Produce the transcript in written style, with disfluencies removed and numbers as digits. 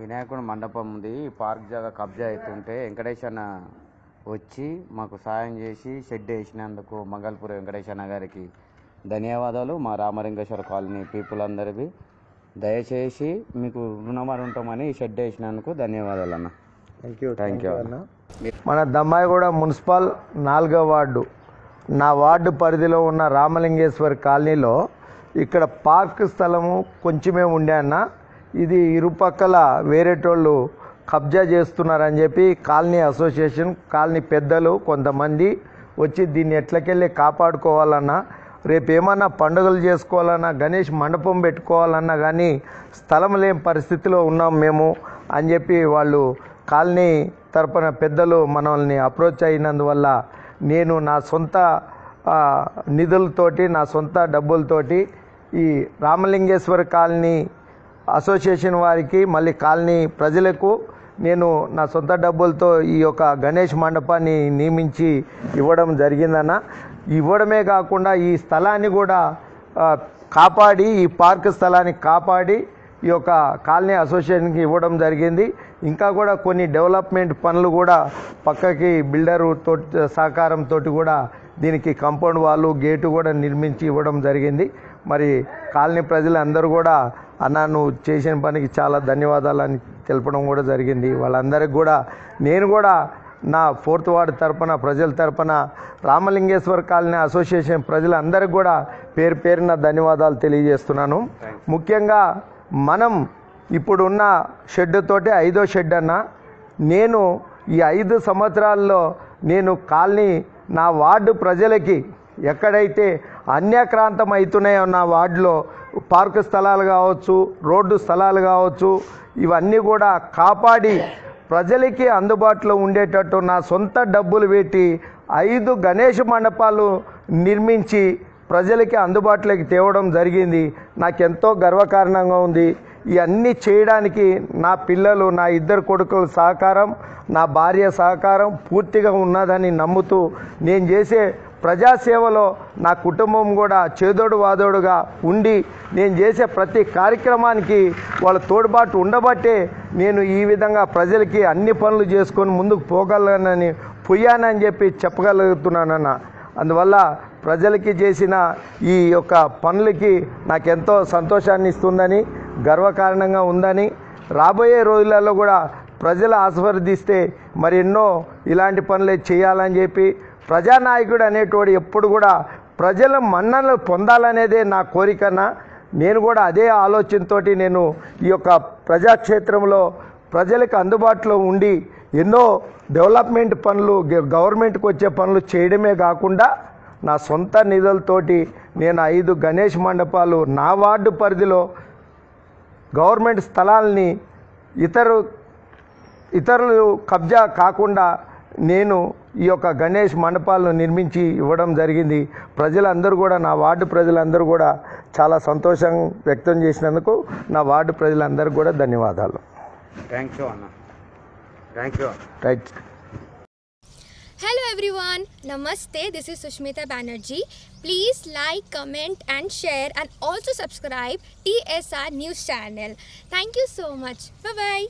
వినాయకుడి మండపం ఉంది, పార్క్ జాగా కబ్జా అవుతుంటే వెంకటేష్ అన్న వచ్చి మాకు సాయం చేసి షెడ్ వేసినందుకు మంగళపూర్ వెంకటేష్ అన్న గారికి ధన్యవాదాలు. మా రామలింగేశ్వర కాలనీ పీపుల్ అందరికీ దయచేసి మీకు రుణమారి ఉంటామని షెడ్ వేసినందుకు ధన్యవాదాలు అన్న. థ్యాంక్ యూ అన్న. మన దమ్మాయిగూడ మున్సిపల్ 4వ వార్డు, నా వార్డు పరిధిలో ఉన్న రామలింగేశ్వర్ కాలనీలో ఇక్కడ పార్క్ స్థలము కొంచెమే ఉండే అన్న. ఇది ఇరుపక్కల వేరేటోళ్ళు కబ్జా చేస్తున్నారని చెప్పి కాలనీ అసోసియేషన్, కాలనీ పెద్దలు కొంతమంది వచ్చి దీన్ని ఎట్లకెళ్ళి కాపాడుకోవాలన్నా, రేపు ఏమన్నా పండుగలు చేసుకోవాలన్నా, గణేష్ మండపం పెట్టుకోవాలన్నా కానీ స్థలం లేని పరిస్థితిలో ఉన్నాం మేము అని చెప్పి వాళ్ళు కాలనీ తరపున పెద్దలు మనల్ని అప్రోచ్ అయినందువల్ల నేను నా సొంత నిధులతోటి, నా సొంత డబ్బులతోటి ఈ రామలింగేశ్వర కాలనీ అసోసియేషన్ వారికి, మళ్ళీ కాలనీ ప్రజలకు నేను నా సొంత డబ్బులతో ఈ యొక్క గణేష్ మండపాన్ని నియమించి ఇవ్వడం జరిగిందన్న. ఇవ్వడమే కాకుండా ఈ స్థలాన్ని కూడా కాపాడి, ఈ పార్క్ స్థలాన్ని కాపాడి ఈ యొక్క కాలనీ అసోసియేషన్కి ఇవ్వడం జరిగింది. ఇంకా కూడా కొన్ని డెవలప్మెంట్ పనులు కూడా పక్కకి బిల్డరు తోటి సహకారంతో కూడా దీనికి కాంపౌండ్ వాళ్ళు, గేటు కూడా నిర్మించి ఇవ్వడం జరిగింది. మరి కాలనీ ప్రజలందరూ కూడా అన్న నువ్వు చేసిన పనికి చాలా ధన్యవాదాలు అని తెలపడం కూడా జరిగింది. వాళ్ళందరికీ కూడా నేను కూడా నా 4th వార్డు తరపున, ప్రజల తరపున రామలింగేశ్వర కాలనీ అసోసియేషన్ ప్రజలందరికీ కూడా పేరు పేరున ధన్యవాదాలు తెలియజేస్తున్నాను. ముఖ్యంగా మనం ఇప్పుడున్న షెడ్ తోటి 5వ షెడ్ అన్న. నేను ఈ 5 సంవత్సరాల్లో నేను కాలనీ నా వార్డు ప్రజలకి ఎక్కడైతే అన్యాక్రాంతం అవుతున్నాయో నా వార్డులో పార్క్ స్థలాలు కావచ్చు, రోడ్డు స్థలాలు కావచ్చు, ఇవన్నీ కూడా కాపాడి ప్రజలకి అందుబాటులో ఉండేటట్టు నా సొంత డబ్బులు పెట్టి 5 గణేష్ మండపాలు నిర్మించి ప్రజలకి అందుబాటులోకి తేవడం జరిగింది. నాకెంతో గర్వకారణంగా ఉంది. ఇవన్నీ చేయడానికి నా పిల్లలు, నా 2 కొడుకుల సహకారం, నా భార్య సహకారం పూర్తిగా ఉన్నదని నమ్ముతూ నేను చేసే ప్రజాసేవలో నా కుటుంబం కూడా చేదోడు వాదోడుగా ఉండి నేను చేసే ప్రతి కార్యక్రమానికి వాళ్ళ తోడ్పాటు ఉండబట్టే నేను ఈ విధంగా ప్రజలకి అన్ని పనులు చేసుకొని ముందుకు పోయానని చెప్పి చెప్పగలుగుతున్నానన్న. అందువల్ల ప్రజలకి చేసిన ఈ యొక్క పనులకి నాకెంతో సంతోషాన్ని ఇస్తుందని, గర్వకారణంగా ఉందని, రాబోయే రోజులలో కూడా ప్రజలు ఆశీర్వదిస్తే మరి ఎన్నో ఇలాంటి పనులే చేయాలని చెప్పి, ప్రజానాయకుడు అనేటోడు ఎప్పుడు కూడా ప్రజల మన్ననలు పొందాలనేదే నా కోరికన. నేను కూడా అదే ఆలోచనతోటి నేను ఈ యొక్క ప్రజాక్షేత్రంలో ప్రజలకు అందుబాటులో ఉండి ఎన్నో డెవలప్మెంట్ పనులు, గవర్నమెంట్కి వచ్చే పనులు చేయడమే కాకుండా నా సొంత నిధులతోటి నేను 5 గణేష్ మండపాలు నా వార్డు పరిధిలో గవర్నమెంట్ స్థలాల్ని ఇతరులు కబ్జా కాకుండా నేను ఈ యొక్క గణేష్ మండపాలను నిర్మించి ఇవ్వడం జరిగింది. ప్రజలందరూ కూడా, నా వార్డు ప్రజలందరూ కూడా చాలా సంతోషం వ్యక్తం చేసినందుకు నా వార్డు ప్రజలందరికీ కూడా ధన్యవాదాలు. థ్యాంక్ యూ అన్న. Thank you. Right. Hello everyone, Namaste, this is Sushmita Banerjee. Please like, comment and share and also subscribe TSR News channel. Thank you so much. Bye bye.